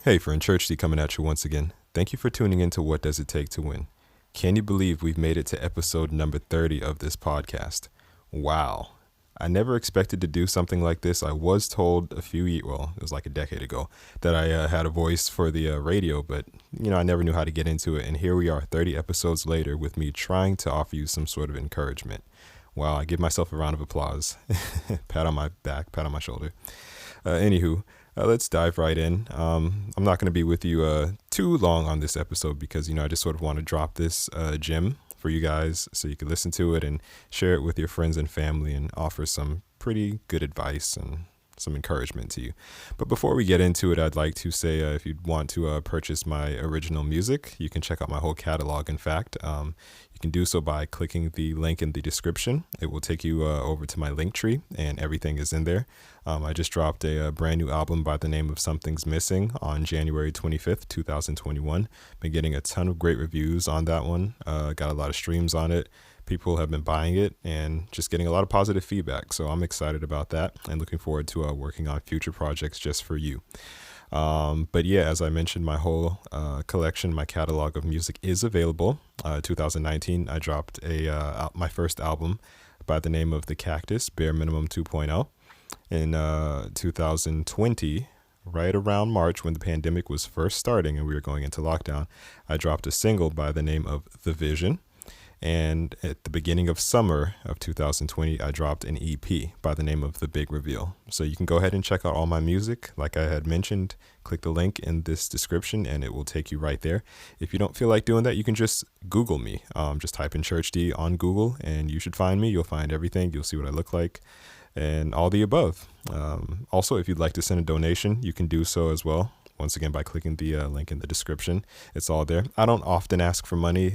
Hey, friend, Church D coming at you once again. Thank you for tuning in to What Does It Take to Win? Can you believe we've made it to episode number 30 of this podcast? Wow. I never expected to do something like this. I was told it was like a decade ago, that I had a voice for the radio, but, I never knew how to get into it. And here we are 30 episodes later with me trying to offer you some sort of encouragement. Wow, I give myself a round of applause. Pat on my back, pat on my shoulder. Let's dive right in. I'm not going to be with you too long on this episode because, I just sort of want to drop this gem for you guys so you can listen to it and share it with your friends and family and offer some pretty good advice and some encouragement to you. But before we get into it, I'd like to say if you'd want to purchase my original music, you can check out my whole catalog. In fact, you can do so by clicking the link in the description. It will take you over to my link tree and everything is in there. I just dropped a brand new album by the name of Something's Missing on January 25th, 2021. Been getting a ton of great reviews on that one. Got a lot of streams on it. People have been buying it and just getting a lot of positive feedback. So I'm excited about that and looking forward to working on future projects just for you. But yeah, as I mentioned, my whole collection, my catalog of music is available. 2019, I dropped my first album by the name of The Cactus, Bare Minimum 2.0. In 2020, right around March when the pandemic was first starting and we were going into lockdown, I dropped a single by the name of The Vision. And at the beginning of summer of 2020, I dropped an EP by the name of The Big Reveal. So you can go ahead and check out all my music. Like I had mentioned, click the link in this description and it will take you right there. If you don't feel like doing that, you can just Google me. Just type in Church D on Google and you should find me. You'll find everything. You'll see what I look like and all the above. Also, if you'd like to send a donation, you can do so as well. Once again, by clicking the link in the description, it's all there. I don't often ask for money.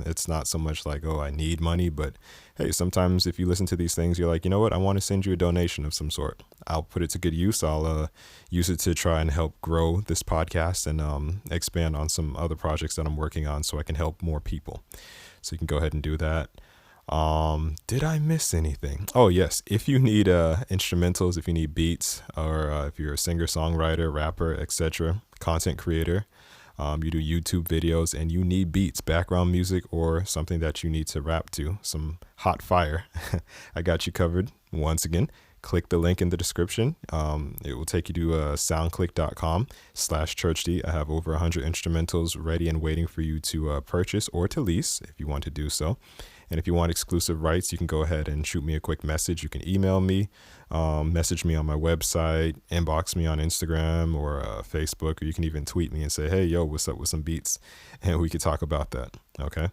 It's not so much like, oh, I need money, but hey, sometimes if you listen to these things, you're like, you know what? I want to send you a donation of some sort. I'll put it to good use. I'll use it to try and help grow this podcast and expand on some other projects that I'm working on so I can help more people. So you can go ahead and do that. Did I miss anything? Oh, yes. If you need instrumentals, if you need beats, or if you're a singer, songwriter, rapper, etc., content creator, you do YouTube videos and you need beats, background music, or something that you need to rap to, some hot fire, I got you covered. Once again, click the link in the description. It will take you to soundclick.com/churchd. I have over 100 instrumentals ready and waiting for you to purchase or to lease if you want to do so. And if you want exclusive rights, you can go ahead and shoot me a quick message. You can email me, message me on my website, inbox me on Instagram or Facebook, or you can even tweet me and say, hey, yo, what's up with some beats? And we could talk about that. Okay.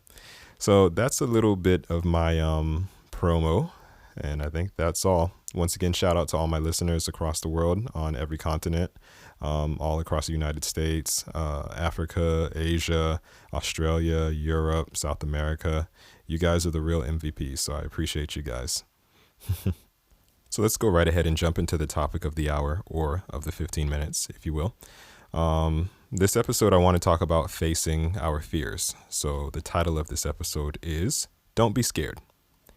So that's a little bit of my promo. And I think that's all. Once again, shout out to all my listeners across the world on every continent, all across the United States, Africa, Asia, Australia, Europe, South America. You guys are the real MVPs, so I appreciate you guys. So let's go right ahead and jump into the topic of the hour, or of the 15 minutes, if you will. This episode, I want to talk about facing our fears. So the title of this episode is Don't Be Scared.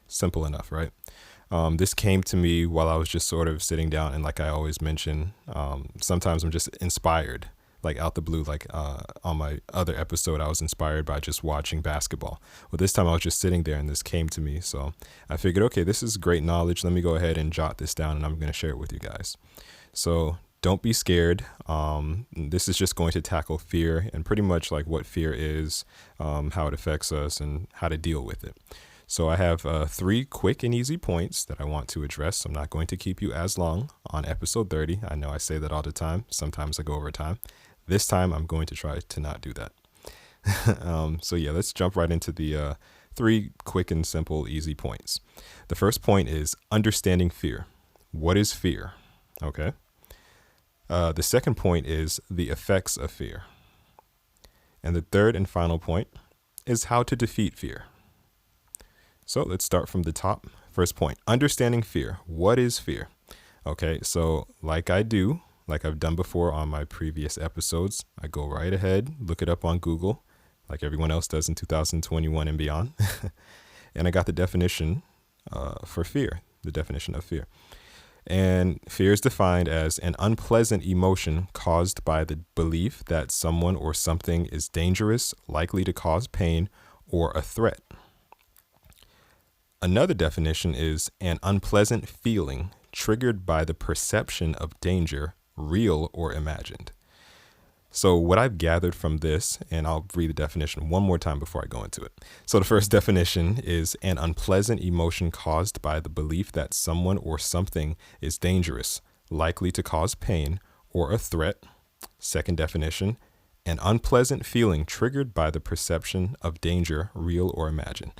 Simple enough, right? This came to me while I was just sort of sitting down, and like I always mention, sometimes I'm just inspired, like out the blue. Like on my other episode, I was inspired by just watching basketball. Well, this time I was just sitting there and this came to me. So I figured, okay, this is great knowledge. Let me go ahead and jot this down and I'm going to share it with you guys. So don't be scared. This is just going to tackle fear and pretty much like what fear is, how it affects us and how to deal with it. So I have 3 quick and easy points that I want to address. I'm not going to keep you as long on episode 30. I know I say that all the time. Sometimes I go over time. This time I'm going to try to not do that. So yeah, let's jump right into the 3 quick and simple, easy points. The first point is understanding fear. What is fear? Okay. The second point is the effects of fear. And the third and final point is how to defeat fear. So let's start from the top. First point, understanding fear. What is fear? Okay, so like I've done before on my previous episodes, I go right ahead, look it up on Google, like everyone else does in 2021 and beyond. And I got the definition for fear, the definition of fear. And fear is defined as an unpleasant emotion caused by the belief that someone or something is dangerous, likely to cause pain, or a threat. Another definition is an unpleasant feeling triggered by the perception of danger, real or imagined. So what I've gathered from this, and I'll read the definition one more time before I go into it. So the first definition is an unpleasant emotion caused by the belief that someone or something is dangerous, likely to cause pain, or a threat. Second definition, an unpleasant feeling triggered by the perception of danger, real or imagined.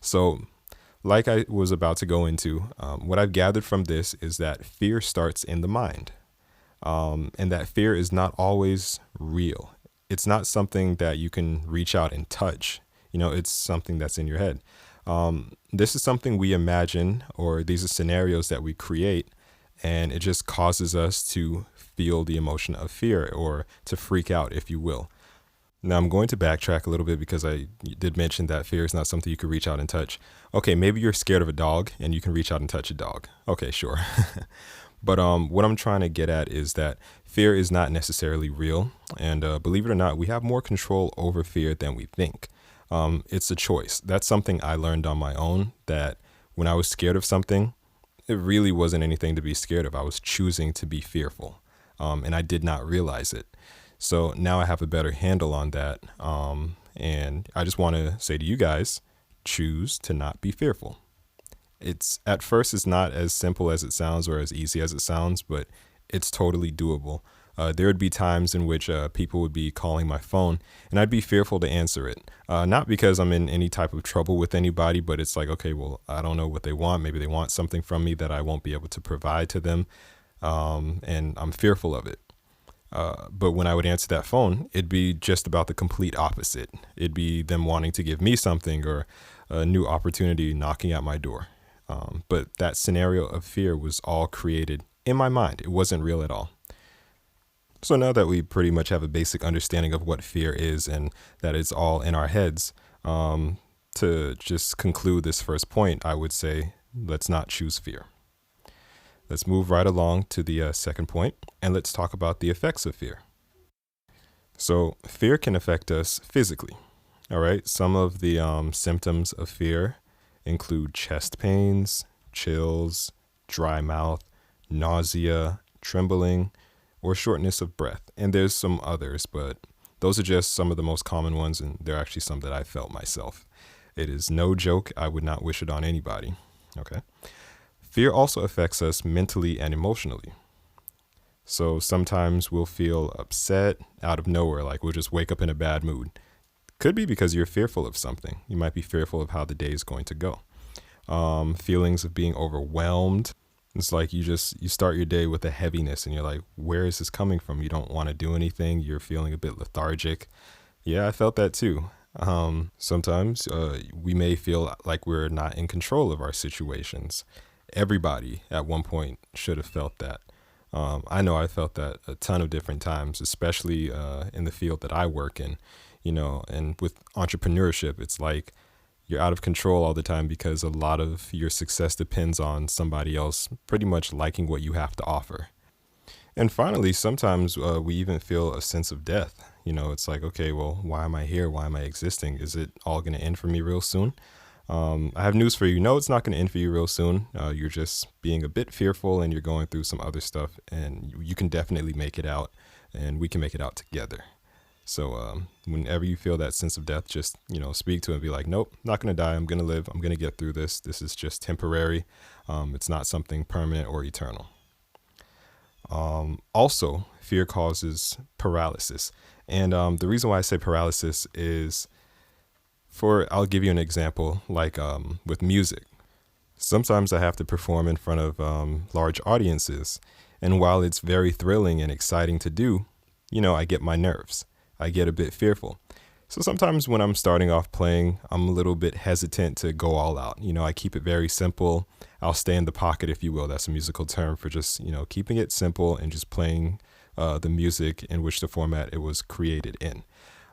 So like I was about to go into, what I've gathered from this is that fear starts in the mind. And that fear is not always real. It's not something that you can reach out and touch. It's something that's in your head. This is something we imagine, or these are scenarios that we create, and it just causes us to feel the emotion of fear or to freak out, if you will. Now, I'm going to backtrack a little bit because I did mention that fear is not something you can reach out and touch. Okay, maybe you're scared of a dog and you can reach out and touch a dog. Okay, sure. But what I'm trying to get at is that fear is not necessarily real. And believe it or not, we have more control over fear than we think. It's a choice. That's something I learned on my own, that when I was scared of something, it really wasn't anything to be scared of. I was choosing to be fearful, and I did not realize it. So now I have a better handle on that. And I just want to say to you guys, choose to not be fearful. It's at first, it's not as simple as it sounds or as easy as it sounds, but it's totally doable. There would be times in which people would be calling my phone and I'd be fearful to answer it. Not because I'm in any type of trouble with anybody, but it's like, okay, well, I don't know what they want. Maybe they want something from me that I won't be able to provide to them. And I'm fearful of it. But when I would answer that phone, it'd be just about the complete opposite. It'd be them wanting to give me something or a new opportunity knocking at my door. But that scenario of fear was all created in my mind. It wasn't real at all. So now that we pretty much have a basic understanding of what fear is and that it's all in our heads, to just conclude this first point, I would say, let's not choose fear. Let's move right along to the second point, and let's talk about the effects of fear. So fear can affect us physically. All right. Some of the symptoms of fear include chest pains, chills, dry mouth, nausea, trembling, or shortness of breath. And there's some others, but those are just some of the most common ones, and they're actually some that I felt myself. It is no joke. I would not wish it on anybody. Okay. Fear also affects us mentally and emotionally. So sometimes we'll feel upset out of nowhere, like we'll just wake up in a bad mood. Could be because you're fearful of something. You might be fearful of how the day is going to go. Feelings of being overwhelmed. It's like you start your day with a heaviness and you're like, where is this coming from? You don't want to do anything. You're feeling a bit lethargic. Yeah, I felt that too. Sometimes we may feel like we're not in control of our situations. Everybody at one point should have felt that. I know I felt that a ton of different times, especially in the field that I work in. And with entrepreneurship, it's like you're out of control all the time because a lot of your success depends on somebody else pretty much liking what you have to offer. And finally, sometimes we even feel a sense of death. It's like, okay, well, why am I here? Why am I existing? Is it all going to end for me real soon? I have news for you. No, it's not going to end for you real soon. You're just being a bit fearful and you're going through some other stuff, and you can definitely make it out, and we can make it out together. So whenever you feel that sense of death, just, speak to it and be like, nope, not going to die. I'm going to live. I'm going to get through this. This is just temporary. It's not something permanent or eternal. Also, fear causes paralysis. And the reason why I say paralysis is I'll give you an example, like with music. Sometimes I have to perform in front of large audiences. And while it's very thrilling and exciting to do, I get my nerves. I get a bit fearful. So sometimes when I'm starting off playing, I'm a little bit hesitant to go all out. I keep it very simple. I'll stay in the pocket, if you will. That's a musical term for just, keeping it simple and just playing the music in which the format it was created in.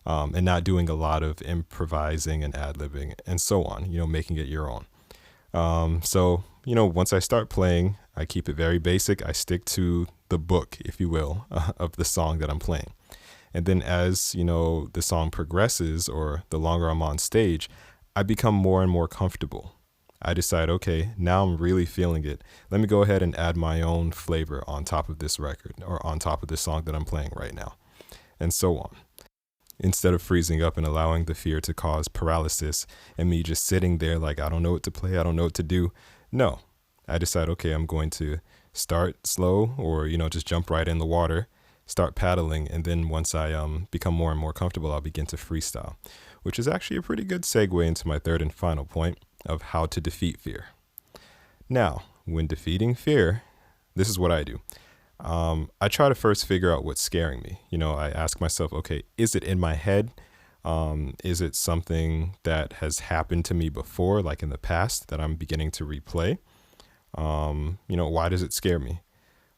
And not doing a lot of improvising and ad-libbing and so on, making it your own. So once I start playing, I keep it very basic. I stick to the book, if you will, of the song that I'm playing. And then as, the song progresses or the longer I'm on stage, I become more and more comfortable. I decide, okay, now I'm really feeling it. Let me go ahead and add my own flavor on top of this record or on top of this song that I'm playing right now, and so on. Instead of freezing up and allowing the fear to cause paralysis and me just sitting there like, I don't know what to play, I don't know what to do. No, I decide, okay, I'm going to start slow or, just jump right in the water, start paddling. And then once I become more and more comfortable, I'll begin to freestyle, which is actually a pretty good segue into my third and final point of how to defeat fear. Now, when defeating fear, this is what I do. I try to first figure out what's scaring me. I ask myself, okay, is it in my head? Is it something that has happened to me before, like in the past, that I'm beginning to replay? Why does it scare me?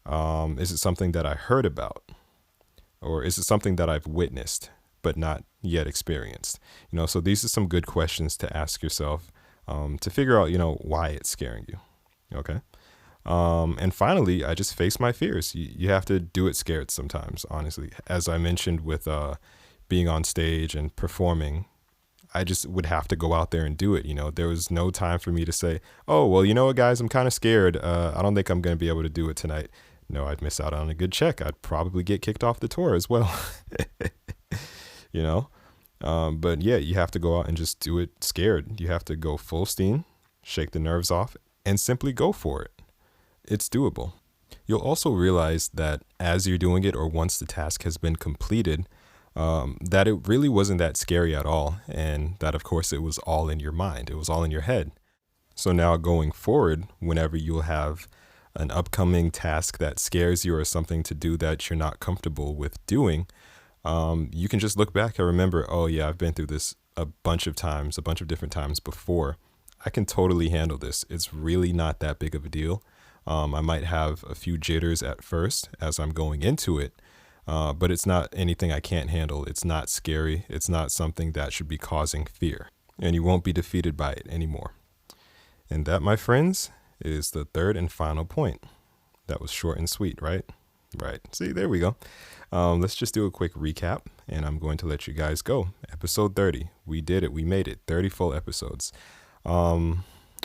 Is it something that I heard about? Or is it something that I've witnessed but not yet experienced? So these are some good questions to ask yourself to figure out, why it's scaring you. Okay. And finally, I just face my fears. You have to do it scared sometimes, honestly. As I mentioned with being on stage and performing, I just would have to go out there and do it. There was no time for me to say, oh, well, you know what, guys, I'm kind of scared. I don't think I'm going to be able to do it tonight. No, I'd miss out on a good check. I'd probably get kicked off the tour as well. But yeah, you have to go out and just do it scared. You have to go full steam, shake the nerves off, and simply go for it. It's doable. You'll also realize that as you're doing it or once the task has been completed, that it really wasn't that scary at all. And that, of course, it was all in your mind. It was all in your head. So now going forward, whenever you'll have an upcoming task that scares you or something to do that you're not comfortable with doing, you can just look back and remember, oh yeah, I've been through this a bunch of different times before. I can totally handle this. It's really not that big of a deal. I might have a few jitters at first as I'm going into it, but it's not anything I can't handle. It's not scary. It's not something that should be causing fear, and you won't be defeated by it anymore. And that, my friends, is the third and final point. That was short and sweet, right? Right. See, there we go. Let's just do a quick recap, and I'm going to let you guys go. Episode 30. We did it. We made it. 30 full episodes.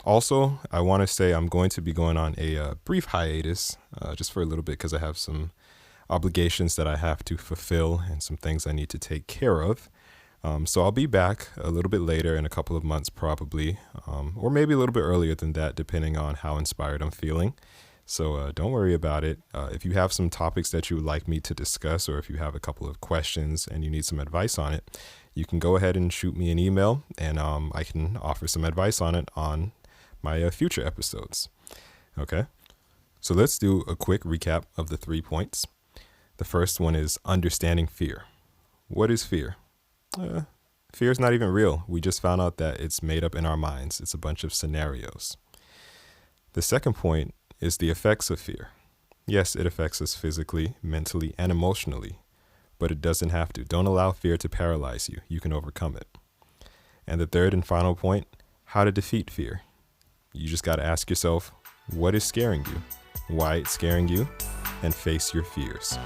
Also, I want to say I'm going to be going on a brief hiatus just for a little bit because I have some obligations that I have to fulfill and some things I need to take care of. So I'll be back a little bit later in a couple of months probably, or maybe a little bit earlier than that, depending on how inspired I'm feeling. So don't worry about it. If you have some topics that you would like me to discuss, or if you have a couple of questions and you need some advice on it, you can go ahead and shoot me an email, and I can offer some advice on it on my future episodes. Okay, so let's do a quick recap of the 3 points. The first one is understanding fear. What is fear? Fear is not even real. We just found out that it's made up in our minds. It's a bunch of scenarios. The second point is the effects of fear. Yes, it affects us physically, mentally, and emotionally, but it doesn't have to. Don't allow fear to paralyze you. You can overcome it. And the third and final point, how to defeat fear. You just got to ask yourself, what is scaring you, why it's scaring you, and face your fears.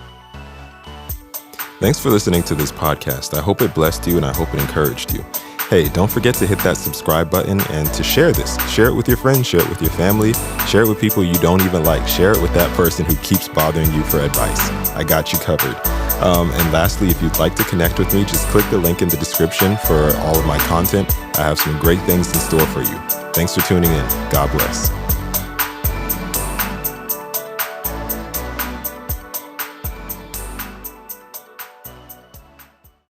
Thanks for listening to this podcast. I hope it blessed you and I hope it encouraged you. Hey, don't forget to hit that subscribe button and to share this. Share it with your friends, share it with your family, share it with people you don't even like. Share it with that person who keeps bothering you for advice. I got you covered. And lastly, if you'd like to connect with me, just click the link in the description for all of my content. I have some great things in store for you. Thanks for tuning in. God bless.